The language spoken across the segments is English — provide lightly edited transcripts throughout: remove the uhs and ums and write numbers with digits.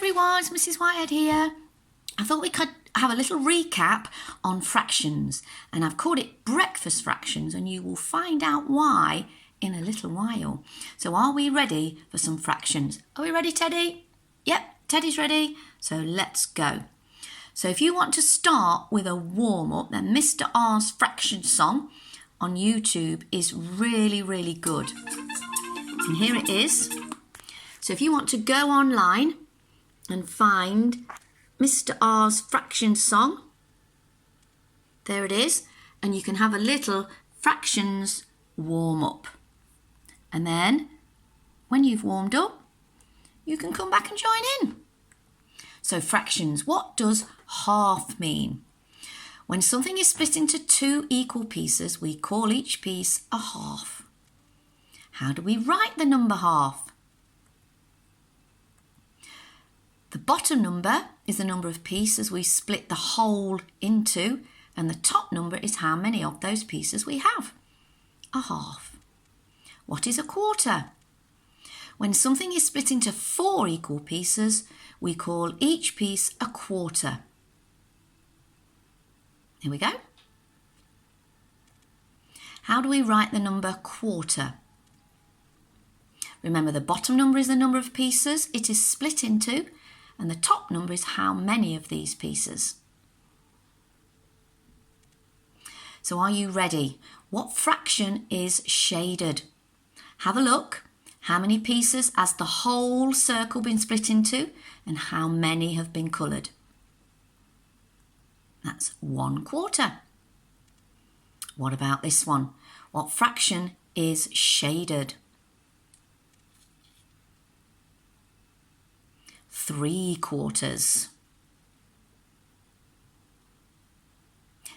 everyone, it's Mrs Whitehead here. I thought we could have a little recap on fractions, and I've called it breakfast fractions, and you will find out why in a little while. So are we ready for some fractions? Are we ready, Teddy? Yep, Teddy's ready. So let's go. So if you want to start with a warm-up, then Mr R's fraction song on YouTube is really, really good. And here it is. So if you want to go online and find Mr R's fraction song, there it is, and you can have a little fractions warm-up. And then when you've warmed up, you can come back and join in. So fractions, what does half mean? When something is split into two equal pieces, we call each piece a half. How do we write the number half? The bottom number is the number of pieces we split the whole into, and the top number is how many of those pieces we have. A half. What is a quarter? When something is split into four equal pieces, we call each piece a quarter. Here we go. How do we write the number quarter? Remember, the bottom number is the number of pieces it is split into, and the top number is how many of these pieces. So are you ready? What fraction is shaded? Have a look. How many pieces has the whole circle been split into, and how many have been coloured? That's 1/4. What about this one? What fraction is shaded? 3/4.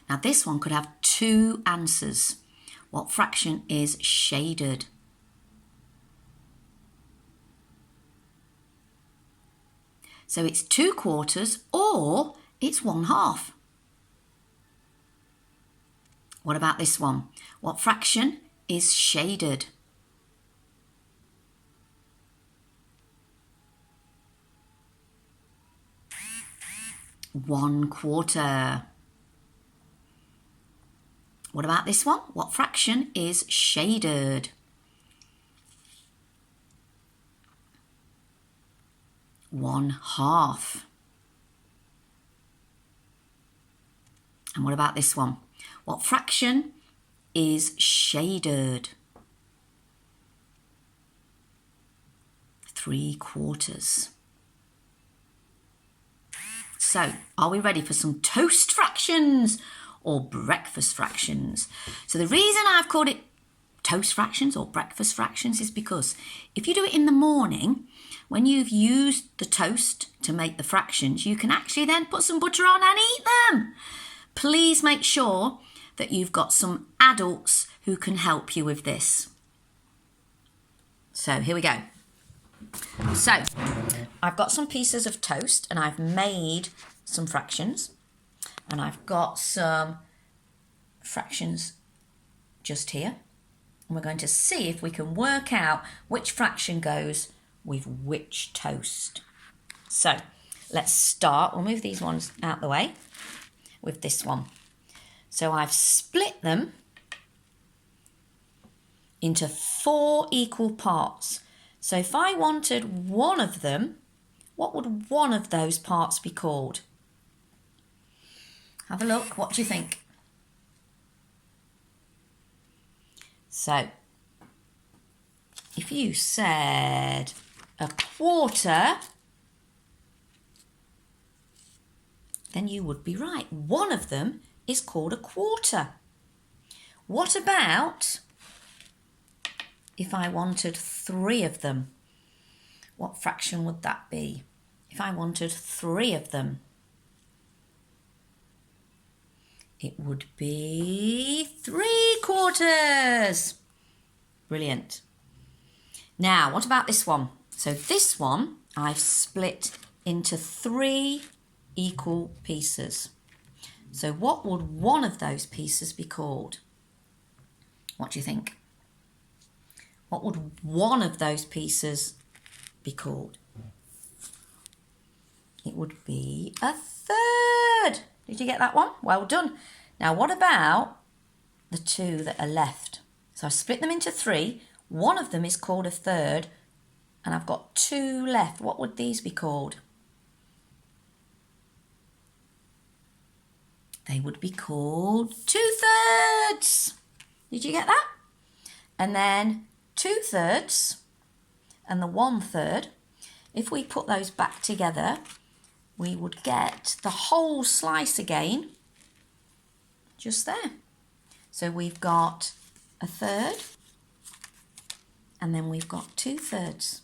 Now this one could have two answers. What fraction is shaded? So it's 2/4 or it's 1/2. What about this one? What fraction is shaded? 1/4. What about this one? What fraction is shaded? 1/2. And what about this one? What fraction is shaded? 3/4. So, are we ready for some toast fractions or breakfast fractions? So the reason I've called it toast fractions or breakfast fractions is because if you do it in the morning, when you've used the toast to make the fractions, you can actually then put some butter on and eat them. Please make sure that you've got some adults who can help you with this. So here we go. So I've got some pieces of toast and I've made some fractions, and I've got some fractions just here, and we're going to see if we can work out which fraction goes with which toast. So let's start. We'll move these ones out the way with this one. So I've split them into 4 equal parts. So if I wanted one of them, what would one of those parts be called? Have a look. What do you think? So if you said 1/4, then you would be right. One of them is called a quarter. What about if I wanted 3 of them? What fraction would that be? If I wanted 3 of them, it would be 3/4. Brilliant. Now, what about this one? So this one I've split into 3 equal pieces. So what would one of those pieces be called? What do you think? What would one of those pieces be called? it would be a third. Did you get that one? Well done. Now what about the 2 that are left? So I split them into 3. One of them is called a third, and I've got 2 left. What would these be called? They would be called 2/3. Did you get that? And then 2/3 and the 1/3, if we put those back together, we would get the whole slice again, just there. So we've got a third, and then we've got 2/3.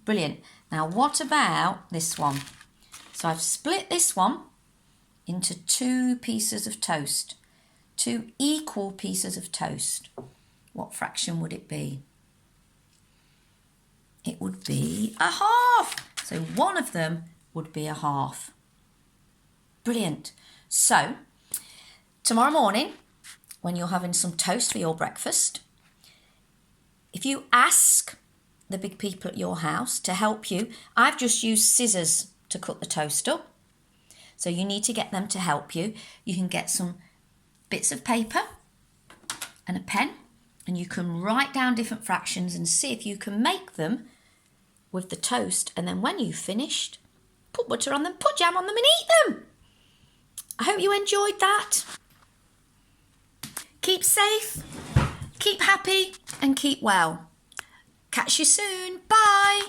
Brilliant. Now what about this one? So I've split this one into 2 pieces of toast, 2 equal pieces of toast. What fraction would it be? It would be a half. So one of them would be a half. Brilliant. So tomorrow morning, when you're having some toast for your breakfast, if you ask the big people at your house to help you, I've just used scissors to cut the toast up. So you need to get them to help you. You can get some bits of paper and a pen, and you can write down different fractions and see if you can make them with the toast. And then when you've finished, put butter on them, put jam on them and eat them. I hope you enjoyed that. Keep safe, keep happy and keep well. Catch you soon. Bye.